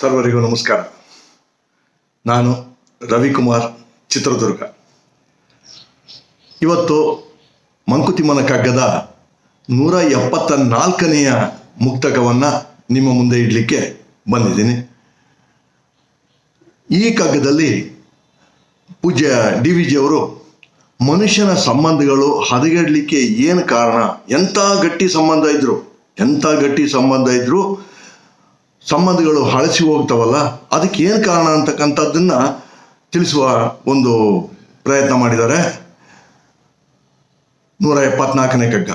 ಸರ್ವರಿಗೂ ನಮಸ್ಕಾರ. ನಾನು ರವಿಕುಮಾರ್, ಚಿತ್ರದುರ್ಗ. ಇವತ್ತು ಮಂಕುತಿಮ್ಮನ ಕಗ್ಗದ 174ನೆಯ ಮುಕ್ತಕವನ್ನು ನಿಮ್ಮ ಮುಂದೆ ಇಡಲಿಕ್ಕೆ ಬಂದಿದ್ದೀನಿ. ಈ ಕಗ್ಗದಲ್ಲಿ ಪೂಜ್ಯ ಡಿ.ವಿ. ಜಿಯವರು ಮನುಷ್ಯನ ಸಂಬಂಧಗಳು ಹದಗೆಡಲಿಕ್ಕೆ ಏನು ಕಾರಣ, ಎಂಥ ಗಟ್ಟಿ ಸಂಬಂಧ ಇದ್ದರೂ ಸಂಬಂಧಗಳು ಹಳಸಿ ಹೋಗ್ತಾವಲ್ಲ, ಅದಕ್ಕೆ ಏನು ಕಾರಣ ಅಂತಕ್ಕಂಥದ್ದನ್ನು ತಿಳಿಸುವ ಒಂದು ಪ್ರಯತ್ನ ಮಾಡಿದ್ದಾರೆ. 174ನೇ ಕಗ್ಗ.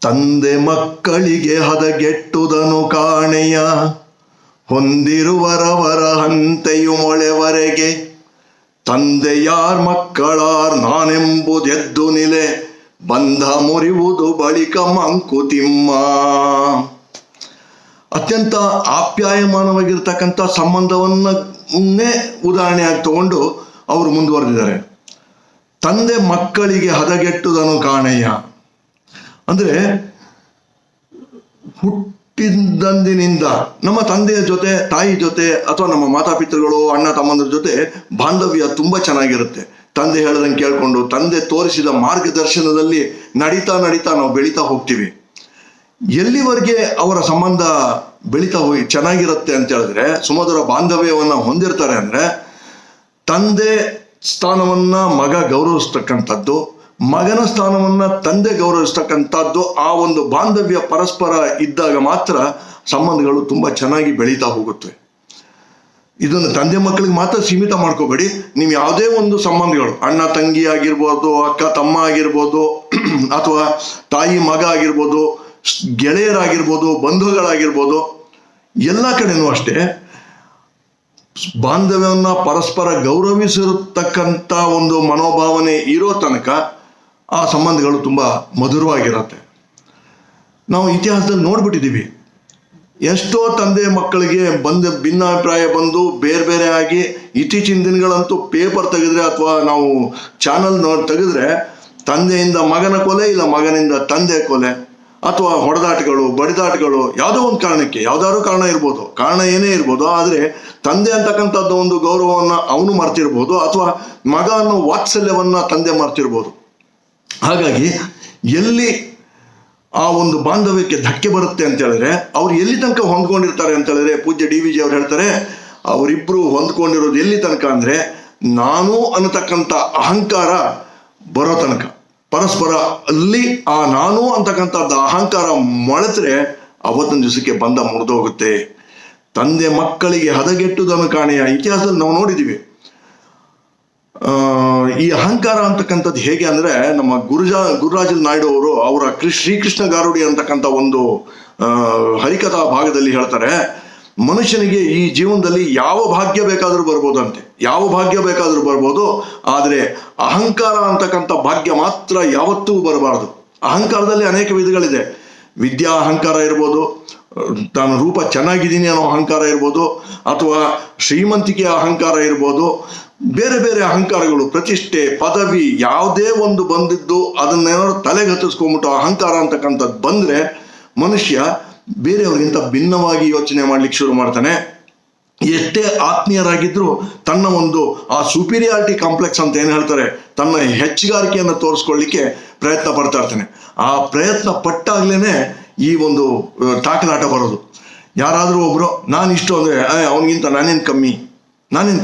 ತಂದೆ ಮಕ್ಕಳಿಗೆ ಹದಗೆಟ್ಟುದನು ಕಾಣೆಯ, ಹೊಂದಿರುವರವರ ಹಂತೆಯು ಮೊಳೆವರೆಗೆ. ತಂದೆ ಯಾರ್ ಮಕ್ಕಳಾರ್ ನಾನೆಂಬುದೆದ್ದು ನಿಲೆ, ಬಂಧ ಮುರಿವುದು ಬಳಿಕ ಮಂಕುತಿಮ್ಮ. ಅತ್ಯಂತ ಆಪ್ಯಾಯಮಾನವಾಗಿರ್ತಕ್ಕಂಥ ಸಂಬಂಧವನ್ನೇ ಉದಾಹರಣೆಯಾಗಿ ತಗೊಂಡು ಅವರು ಮುಂದುವರೆದಿದ್ದಾರೆ. ತಂದೆ ಮಕ್ಕಳಿಗೆ ಹದಗೆಟ್ಟುದನು ಕಾಣೆಯ ಅಂದರೆ, ಹುಟ್ಟಿದಂದಿನಿಂದ ನಮ್ಮ ತಂದೆಯ ಜೊತೆ, ತಾಯಿ ಜೊತೆ, ಅಥವಾ ನಮ್ಮ ಮಾತಾಪಿತೃಗಳು, ಅಣ್ಣ ತಮ್ಮಂದ್ರ ಜೊತೆ ಬಾಂಧವ್ಯ ತುಂಬ ಚೆನ್ನಾಗಿರುತ್ತೆ. ತಂದೆ ಹೇಳ್ದಂಗೆ ಕೇಳಿಕೊಂಡು, ತಂದೆ ತೋರಿಸಿದ ಮಾರ್ಗದರ್ಶನದಲ್ಲಿ ನಡೀತಾ ನಾವು ಬೆಳೀತಾ ಹೋಗ್ತೀವಿ. ಎಲ್ಲಿವರೆಗೆ ಅವರ ಸಂಬಂಧ ಬೆಳೀತಾ ಹೋಗಿ ಚೆನ್ನಾಗಿರುತ್ತೆ ಅಂತ ಹೇಳಿದ್ರೆ, ಸುಮಧುರ ಬಾಂಧವ್ಯವನ್ನು ಹೊಂದಿರ್ತಾರೆ ಅಂದರೆ, ತಂದೆ ಸ್ಥಾನವನ್ನು ಮಗ ಗೌರವಿಸ್ತಕ್ಕಂಥದ್ದು, ಮಗನ ಸ್ಥಾನವನ್ನು ತಂದೆ ಗೌರವಿಸ್ತಕ್ಕಂಥದ್ದು, ಆ ಒಂದು ಬಾಂಧವ್ಯ ಪರಸ್ಪರ ಇದ್ದಾಗ ಮಾತ್ರ ಸಂಬಂಧಗಳು ತುಂಬ ಚೆನ್ನಾಗಿ ಬೆಳೀತಾ ಹೋಗುತ್ತವೆ. ಇದನ್ನು ತಂದೆ ಮಕ್ಕಳಿಗೆ ಮಾತ್ರ ಸೀಮಿತ ಮಾಡ್ಕೋಬೇಡಿ. ನೀವು ಯಾವುದೇ ಒಂದು ಸಂಬಂಧಗಳು, ಅಣ್ಣ ತಂಗಿ ಆಗಿರ್ಬೋದು, ಅಕ್ಕ ತಮ್ಮ ಆಗಿರ್ಬೋದು, ಅಥವಾ ತಾಯಿ ಮಗ ಆಗಿರ್ಬೋದು, ಗೆಳೆಯರಾಗಿರ್ಬೋದು, ಬಂಧುಗಳಾಗಿರ್ಬೋದು, ಎಲ್ಲ ಕಡೆನೂ ಅಷ್ಟೇ ಬಾಂಧವ್ಯವನ್ನು ಪರಸ್ಪರ ಗೌರವಿಸಿರತಕ್ಕಂಥ ಒಂದು ಮನೋಭಾವನೆ ಇರೋ ತನಕ ಆ ಸಂಬಂಧಗಳು ತುಂಬ ಮಧುರವಾಗಿರುತ್ತೆ. ನಾವು ಇತಿಹಾಸದಲ್ಲಿ ನೋಡ್ಬಿಟ್ಟಿದ್ದೀವಿ, ಎಷ್ಟೋ ತಂದೆ ಮಕ್ಕಳಿಗೆ ಭಿನ್ನಾಭಿಪ್ರಾಯ ಬಂದು ಬೇರೆ ಬೇರೆ ಆಗಿ, ಇತ್ತೀಚಿನ ದಿನಗಳಂತೂ ಪೇಪರ್ ತೆಗೆದ್ರೆ ಅಥವಾ ನಾವು ಚಾನಲ್ ತೆಗೆದ್ರೆ ತಂದೆಯಿಂದ ಮಗನ ಕೊಲೆ, ಇಲ್ಲ ಮಗನಿಂದ ತಂದೆ ಕೊಲೆ, ಅಥವಾ ಹೊಡೆದಾಟಗಳು, ಬಡಿದಾಟಗಳು, ಯಾವುದೋ ಒಂದು ಕಾರಣಕ್ಕೆ, ಯಾವುದಾದ್ರೂ ಕಾರಣ ಇರ್ಬೋದು, ಕಾರಣ ಏನೇ ಇರ್ಬೋದು, ಆದರೆ ತಂದೆ ಅಂತಕ್ಕಂಥದ್ದು ಒಂದು ಗೌರವವನ್ನು ಅವನು ಮರ್ತಿರ್ಬೋದು, ಅಥವಾ ಮಗ ಅನ್ನೋ ವಾತ್ಸಲ್ಯವನ್ನು ತಂದೆ ಮರ್ತಿರ್ಬೋದು. ಹಾಗಾಗಿ ಎಲ್ಲಿ ಆ ಒಂದು ಬಾಂಧವ್ಯಕ್ಕೆ ಧಕ್ಕೆ ಬರುತ್ತೆ ಅಂತ ಹೇಳಿದ್ರೆ, ಅವ್ರು ಎಲ್ಲಿ ತನಕ ಹೊಂದ್ಕೊಂಡಿರ್ತಾರೆ ಅಂತ ಹೇಳಿದ್ರೆ, ಪೂಜ್ಯ ಡಿ.ವಿ. ಜಿ ಅವ್ರು ಹೇಳ್ತಾರೆ, ಅವರಿಬ್ಬರು ಹೊಂದ್ಕೊಂಡಿರೋದು ಎಲ್ಲಿ ತನಕ ಅಂದರೆ, ನಾನು ಅನ್ನತಕ್ಕಂಥ ಅಹಂಕಾರ ಬರೋ ತನಕ. ಪರಸ್ಪರ ಅಲ್ಲಿ ಆ ನಾನು ಅಂತಕ್ಕಂಥದ್ದು ಅಹಂಕಾರ ಮೊಳೆತ್ರೆ ಅವತ್ತೊಂದು ದಿವಸಕ್ಕೆ ಬಂಧ ಮುರಿದೋಗುತ್ತೆ. ತಂದೆ ಮಕ್ಕಳಿಗೆ ಹದಗೆಟ್ಟುದನ್ನು ಕಾಣೆಯ ಇತಿಹಾಸದಲ್ಲಿ ನಾವು ನೋಡಿದ್ದೀವಿ. ಈ ಅಹಂಕಾರ ಅಂತಕ್ಕಂಥದ್ದು ಹೇಗೆ ಅಂದರೆ, ನಮ್ಮ ಗುರುರಾಜ ನಾಯ್ಡು ಅವರು ಅವರ ಶ್ರೀಕೃಷ್ಣ ಗಾರುಡಿ ಅಂತಕ್ಕಂಥ ಒಂದು ಹರಿಕಥಾ ಭಾಗದಲ್ಲಿ ಹೇಳ್ತಾರೆ, ಮನುಷ್ಯನಿಗೆ ಈ ಜೀವನದಲ್ಲಿ ಯಾವ ಭಾಗ್ಯ ಬೇಕಾದರೂ ಬರ್ಬೋದು, ಆದರೆ ಅಹಂಕಾರ ಅಂತಕ್ಕಂಥ ಭಾಗ್ಯ ಮಾತ್ರ ಯಾವತ್ತೂ ಬರಬಾರದು. ಅಹಂಕಾರದಲ್ಲಿ ಅನೇಕ ವಿಧಗಳಿದೆ. ವಿದ್ಯಾ ಅಹಂಕಾರ ಇರ್ಬೋದು, ತಾನು ರೂಪ ಚೆನ್ನಾಗಿದ್ದೀನಿ ಅನ್ನೋ ಅಹಂಕಾರ ಇರ್ಬೋದು, ಅಥವಾ ಶ್ರೀಮಂತಿಕೆಯ ಅಹಂಕಾರ ಇರ್ಬೋದು, ಬೇರೆ ಬೇರೆ ಅಹಂಕಾರಗಳು, ಪ್ರತಿಷ್ಠೆ, ಪದವಿ, ಯಾವುದೇ ಒಂದು ಬಂದಿದ್ದು ಅದನ್ನೇನಾದ್ರು ತಲೆಗೆ ಹತ್ತಿಸ್ಕೊಂಡ್ಬಿಟ್ಟು ಅಹಂಕಾರ ಅಂತಕ್ಕಂಥದ್ದು ಬಂದರೆ ಮನುಷ್ಯ ಬೇರೆಯವ್ರಿಗಿಂತ ಭಿನ್ನವಾಗಿ ಯೋಚನೆ ಮಾಡ್ಲಿಕ್ಕೆ ಶುರು ಮಾಡ್ತಾನೆ. ಎಷ್ಟೇ ಆತ್ಮೀಯರಾಗಿದ್ರೂ ತನ್ನ ಒಂದು ಆ ಸುಪೀರಿಯಾರಿಟಿ ಕಾಂಪ್ಲೆಕ್ಸ್ ಅಂತ ಏನು ಹೇಳ್ತಾರೆ, ತನ್ನ ಹೆಚ್ಚುಗಾರಿಕೆಯನ್ನು ತೋರಿಸ್ಕೊಳ್ಳಿಕ್ಕೆ ಪ್ರಯತ್ನ ಪಡ್ತಾ ಇರ್ತಾನೆ. ಆ ಪ್ರಯತ್ನ ಪಟ್ಟಾಗ್ಲೇ ಈ ಒಂದು ತಾಕಲಾಟ ಬರೋದು. ಯಾರಾದರೂ ಒಬ್ರು ನಾನಿಷ್ಟು ಅಂದರೆ ಅವನಿಗಿಂತ ನಾನೇನು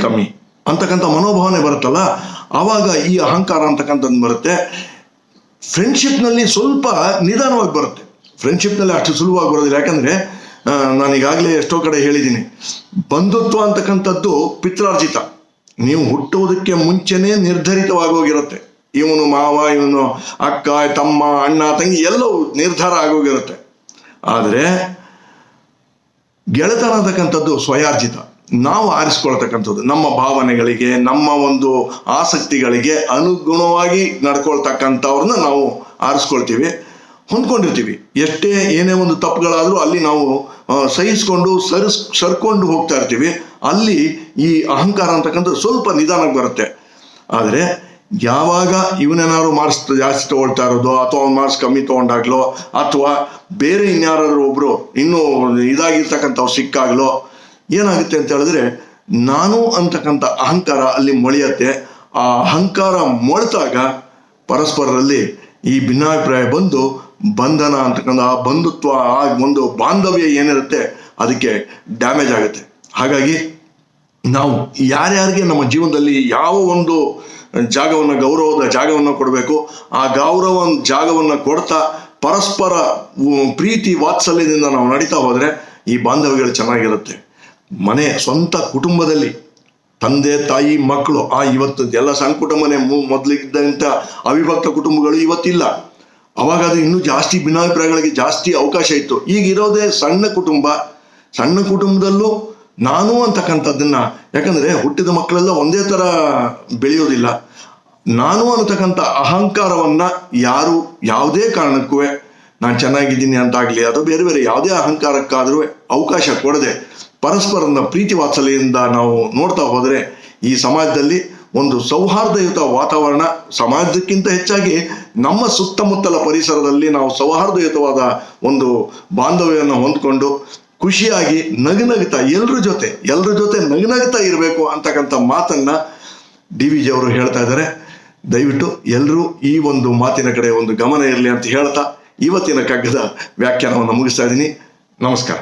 ಕಮ್ಮಿ ಅಂತಕ್ಕಂಥ ಮನೋಭಾವನೆ ಬರುತ್ತಲ್ಲ, ಆವಾಗ ಈ ಅಹಂಕಾರ ಅಂತಕ್ಕಂಥದ್ದು ಬರುತ್ತೆ. ಫ್ರೆಂಡ್ಶಿಪ್ನಲ್ಲಿ ಸ್ವಲ್ಪ ನಿಧಾನವಾಗಿ ಬರುತ್ತೆ. ಫ್ರೆಂಡ್ಶಿಪ್ನಲ್ಲಿ ಅಷ್ಟು ಸುಲಭವಾಗಿ ಬರೋದಿಲ್ಲ. ಯಾಕಂದರೆ ನಾನೀಗಾಗಲೇ ಎಷ್ಟೋ ಕಡೆ ಹೇಳಿದ್ದೀನಿ, ಬಂಧುತ್ವ ಅಂತಕ್ಕಂಥದ್ದು ಪಿತ್ರಾರ್ಜಿತ. ನೀವು ಹುಟ್ಟುವುದಕ್ಕೆ ಮುಂಚೆನೇ ನಿರ್ಧರಿತವಾಗೋಗಿರುತ್ತೆ. ಇವನು ಮಾವ, ಇವನು ಅಕ್ಕ, ತಮ್ಮ, ಅಣ್ಣ, ತಂಗಿ ಎಲ್ಲವೂ ನಿರ್ಧಾರ ಆಗೋಗಿರುತ್ತೆ. ಆದರೆ ಗೆಳೆತನ ಅಂತಕ್ಕಂಥದ್ದು ಸ್ವಯಾರ್ಜಿತ. ನಾವು ಆರಿಸ್ಕೊಳ್ತಕ್ಕಂಥದ್ದು, ನಮ್ಮ ಭಾವನೆಗಳಿಗೆ, ನಮ್ಮ ಒಂದು ಆಸಕ್ತಿಗಳಿಗೆ ಅನುಗುಣವಾಗಿ ನಡ್ಕೊಳ್ತಕ್ಕಂಥವ್ರನ್ನ ನಾವು ಆರಿಸ್ಕೊಳ್ತೀವಿ, ಹೊಂದ್ಕೊಂಡಿರ್ತೀವಿ. ಎಷ್ಟೇ ಏನೇ ಒಂದು ತಪ್ಪುಗಳಾದರೂ ಅಲ್ಲಿ ನಾವು ಸಹಿಸ್ಕೊಂಡು ಸರ್ಕೊಂಡು ಹೋಗ್ತಾ ಇರ್ತೀವಿ. ಅಲ್ಲಿ ಈ ಅಹಂಕಾರ ಅಂತಕ್ಕಂಥದ್ದು ಸ್ವಲ್ಪ ನಿಧಾನಕ್ಕೆ ಬರುತ್ತೆ. ಆದರೆ ಯಾವಾಗ ಇವನೇನಾದ್ರು ಮಾರ್ಕ್ಸ್ ಜಾಸ್ತಿ ತೊಗೊಳ್ತಾ ಇರೋದು ಅಥವಾ ಅವ್ನು ಮಾರ್ಕ್ಸ್ ಕಮ್ಮಿ ತೊಗೊಂಡಾಗ್ಲೋ ಅಥವಾ ಬೇರೆ ಇನ್ಯಾರಾದ್ರೂ ಒಬ್ರು ಇನ್ನೂ ಇದಾಗಿರ್ತಕ್ಕಂಥವ್ರು ಸಿಕ್ಕಾಗ್ಲೋ ಏನಾಗುತ್ತೆ ಅಂತ ಹೇಳಿದ್ರೆ ನಾನು ಅಂತಕ್ಕಂಥ ಅಹಂಕಾರ ಅಲ್ಲಿ ಮೊಳೆಯತ್ತೆ. ಆ ಅಹಂಕಾರ ಮೊಳೆತಾಗ ಪರಸ್ಪರರಲ್ಲಿ ಈ ಭಿನ್ನಾಭಿಪ್ರಾಯ ಬಂದು ಬಂಧನ ಅಂತಕ್ಕಂಥ ಆ ಬಂಧುತ್ವ, ಆ ಒಂದು ಬಾಂಧವ್ಯ ಏನಿರುತ್ತೆ ಅದಕ್ಕೆ ಡ್ಯಾಮೇಜ್ ಆಗುತ್ತೆ. ಹಾಗಾಗಿ ನಾವು ಯಾರ್ಯಾರಿಗೆ ನಮ್ಮ ಜೀವನದಲ್ಲಿ ಯಾವ ಒಂದು ಜಾಗವನ್ನು, ಗೌರವದ ಜಾಗವನ್ನು ಕೊಡಬೇಕು, ಆ ಗೌರವ ಜಾಗವನ್ನು ಕೊಡ್ತಾ ಪರಸ್ಪರ ಪ್ರೀತಿ ವಾತ್ಸಲ್ಯದಿಂದ ನಾವು ನಡೀತಾ ಹೋದರೆ ಈ ಬಾಂಧವ್ಯಗಳು ಚೆನ್ನಾಗಿರುತ್ತೆ. ಮನೆ, ಸ್ವಂತ ಕುಟುಂಬದಲ್ಲಿ ತಂದೆ ತಾಯಿ ಮಕ್ಕಳು, ಇವತ್ತು ಎಲ್ಲ ಸಣ್ಣ ಕುಟುಂಬನೇ, ಮೊದಲಿದ್ದಂಥ ಅವಿಭಕ್ತ ಕುಟುಂಬಗಳು ಇವತ್ತಿಲ್ಲ. ಅವಾಗ ಅದು ಇನ್ನೂ ಜಾಸ್ತಿ ಭಿನ್ನಾಭಿಪ್ರಾಯಗಳಿಗೆ ಜಾಸ್ತಿ ಅವಕಾಶ ಇತ್ತು. ಈಗ ಇರೋದೇ ಸಣ್ಣ ಕುಟುಂಬ. ಸಣ್ಣ ಕುಟುಂಬದಲ್ಲೂ ನಾನು ಅಂತಕ್ಕಂಥದ್ದನ್ನ, ಯಾಕಂದ್ರೆ ಹುಟ್ಟಿದ ಮಕ್ಕಳೆಲ್ಲ ಒಂದೇ ಥರ ಬೆಳೆಯೋದಿಲ್ಲ. ನಾನು ಅನ್ನತಕ್ಕಂಥ ಅಹಂಕಾರವನ್ನ ಯಾರು ಯಾವುದೇ ಕಾರಣಕ್ಕೂ ನಾನು ಚೆನ್ನಾಗಿದ್ದೀನಿ ಅಂತಾಗ್ಲಿ ಅಥವಾ ಬೇರೆ ಬೇರೆ ಯಾವುದೇ ಅಹಂಕಾರಕ್ಕಾದರೂ ಅವಕಾಶ ಕೊಡದೆ ಪರಸ್ಪರನ ಪ್ರೀತಿ ವಾತ್ಸಲ್ಯದಿಂದ ನಾವು ನೋಡ್ತಾ ಹೋದರೆ ಈ ಸಮಾಜದಲ್ಲಿ ಒಂದು ಸೌಹಾರ್ದಯುತ ವಾತಾವರಣ, ಸಮಾಜಕ್ಕಿಂತ ಹೆಚ್ಚಾಗಿ ನಮ್ಮ ಸುತ್ತಮುತ್ತಲ ಪರಿಸರದಲ್ಲಿ ನಾವು ಸೌಹಾರ್ದಯುತವಾದ ಒಂದು ಬಾಂಧವ್ಯವನ್ನು ಹೊಂದ್ಕೊಂಡು ಖುಷಿಯಾಗಿ ನಗುನಗುತ್ತಾ ಎಲ್ಲರ ಜೊತೆ ನಗುನಗುತ್ತಾ ಇರಬೇಕು ಅಂತಕ್ಕಂಥ ಮಾತನ್ನ DVJ ಅವರು ಹೇಳ್ತಾ ಇದ್ದಾರೆ. ದಯವಿಟ್ಟು ಎಲ್ಲರೂ ಈ ಒಂದು ಮಾತಿನ ಕಡೆ ಒಂದು ಗಮನ ಇರಲಿ ಅಂತ ಹೇಳ್ತಾ ಇವತ್ತಿನ ಕಗ್ಗದ ವ್ಯಾಖ್ಯಾನವನ್ನು ಮುಗಿಸ್ತಾ ಇದ್ದೀನಿ. ನಮಸ್ಕಾರ.